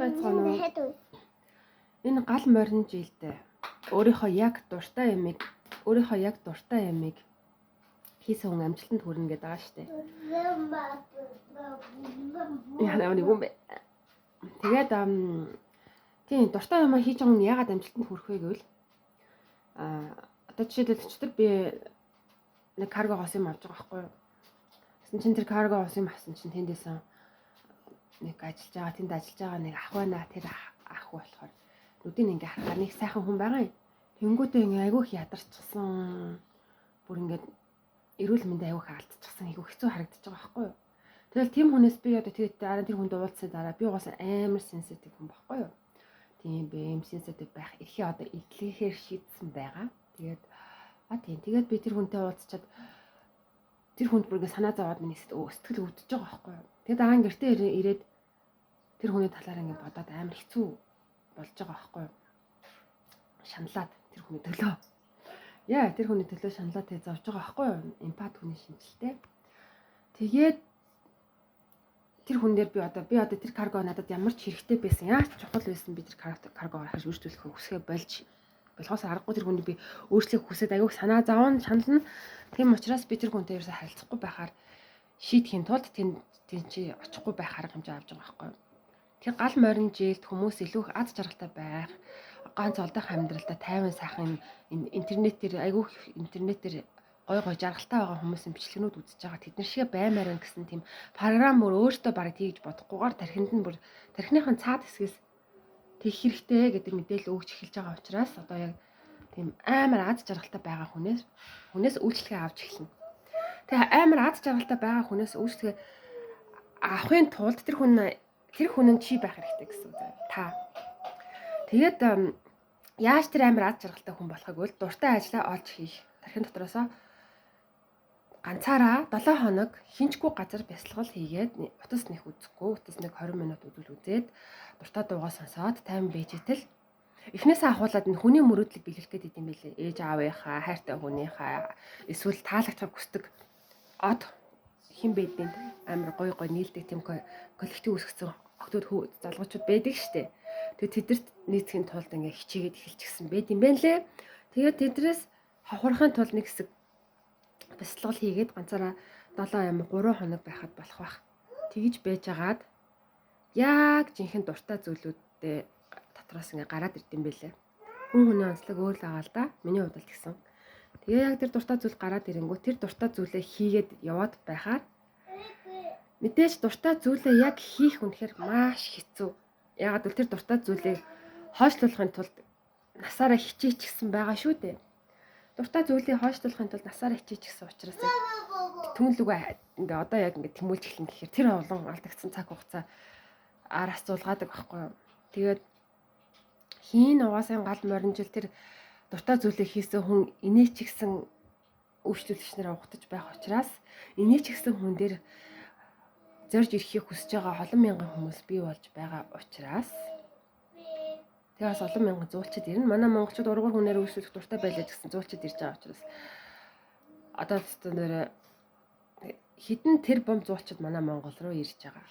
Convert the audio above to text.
байцгаана уу? Энэ гал морин жилд өөрийнхөө яг дуртай ямиг хийсэн хүн амжилтанд хүрнэ гэдэг байгаа шүү дээ. Яа нэг юм бэ. Тэгээд тийм дуртай юмаа хийж байгаа хүн яагаад амжилтанд хүрэх вэ гэвэл одоо жишээлбэл өчтөр би нэг карго гос юм авч байгаа байхгүй юу? Гэсэн чинь тэр карго гос юм авсан чинь тэндээсэн нэг тэнд ажиллаж байгаа нэг ах байна. Тэр ах болохоор нүдийн ингээ харахаар нэг сайхан хүн байгаа юм. Тэнгүүтээ ингээ айгүй их ядарчихсан. Бүр ингээ эрүүл мэндэ айгүй их алдчихсан. Айгүй хэцүү харагдаж байгаа байхгүй юу? Тэгэл тийм хүнээс би одоо тэр хүнд уулзсан дараа би угаас амар сенситив хүн байхгүй юу? Тийм би юм сенситив байх эрхээ одоо эдлэхээр шийдсэн байгаа. Тэгээд би тэр хүнтэй уулзчаад тэр хүнд бүр ингээ санаа зовоод миний сэтгэл өвдөж байгаа байхгүй юу? Тэгээд дараа нь гэртээ ирээд тэр хүний талаар ингээ бодоод амар хэцүү болж байгаа байхгүй юу? Шаналаад тэр хүний төлөө. Яа, тэр хүний төлөө шаналаад зовж байгаа байхгүй юу? Эмпат хүний шинжилтэй. Тэгээд тэр хүн дээр би одоо тэр карго надад ямар ч хэрэгтэй байсан. Яаж чухал байсан би тэр каргоор хаж үржүүлэх хүсгээ болохоос аргагүй тэр хүнийг би өөрчлөх хүсээд аягүй санаа зовно, шанална. Тийм учраас би тэр хүнтэй ерөөсөй харилцахгүй байхаар шийдэхийн тулд тэнд чи очихгүй байх арга хэмжээ авч байгаа байхгүй юу? Тэр гал морин жилд хүмүүс илүү их аз жаргалтай байх, ганц олдох амьдралдаа тайван сайхан интернетээр гой жаргалтай байгаа хүмүүсийн бичлэгнүүд үзэж байгаа. Тэд нар шиг баймаар гэсэн тийм програм бүр өөртөө бараг тэгж бодохгүйгээр тархиныхын цаад хэсгээс тэг хэрэгтэй гэдэг мэдээлэл өгч эхэлж байгаа учраас одоо яг тийм амар аз жаргалтай байгаа хүнээс үйлчлэгээ авч эхэлнэ. Тэгээ амар аз жаргалтай байгаа хүнээс үйлчлэгээ авахын тулд тэр хүн нь чи байх хэрэгтэй гэсэн үг. Тэгээд яаж тэр амар аз жаргалтай хүн болохыг бол дуртай ажлаа олж хийх. Тархин дотроосоо ганцаараа 7 хоног хинчгүй газар бясалгал хийгээд утас нэг үзэхгүй, утас нэг 20 минут үзээд дуртай дуугаа сонсоод тайван бийжэтэл эхнээсээ ахуулаад энэ хүний мөрөөдлийг биелүүлэх гэдэг юм байлээ. Ээж аавынхаа, хайртай хүнийхээ эсвэл таалагдахыг хүсдэг од хин бэдийн амар гой нийлдэг тийм коллектив үүсгэсэн охтууд залгуучуд байдаг штэ. Тэгээд тэдэрт нийцхийн тулд ингээ хичээгээд эхэлчихсэн байд юм байна лээ. Тэгээд тэдрээс хавхархын тулд нэг хэсэг бясалгал хийгээд ганцаараа 3 хоног байхад болох байх. Тэгж байжгаад яг жинхэнэ дуртай зүйлүүдтэй дотроос ингээ гараад ирд юм байлээ. Хүний онцлог өөр л байгаа л да. Миний хувьд л тэгсэн. Тэгээ яг тэр дуртай зүйл гараад ирэнгүүт тэр дуртай зүйлээ хийгээд яваад байхаар мэдээж дуртай зүйлээ яг хийх үнэхээр маш хэцүү. Ягаад гэвэл тэр дуртай зүйлийг хойшлуулахын тулд насаараа хичээчихсэн байгаа шүү дээ. Дуртай зүйлийг хойшлуулахын тулд насаараа хичээчихсэн учраас түнлүгэ ингээ одоо яг ингээ тэмүүлж эхлэн гэхээр тэр олон алдагдсан цаг хугацаа араас зулгаадаг байхгүй юу. Тэгээд хийн угаасаа гал морин жил тэр дуртай зүйлийг хийсэн хүн инээч гисэн үйлчлүүлэгчнэр угтаж байх учраас инээч гисэн хүн дээр зорж ирэхийг хүсэж байгаа олон мянган хүмүүс бий болж байгаа учраас тэгээс олон мянган зуулчид ирнэ. Манай монголчууд ургуур хүнээр үйлчлүүлэх дуртай байлаа гэсэн зуулчид ирж байгаа учраас одоо хэдэн тэр бом зуулчид манай Монгол руу ирж байгаа.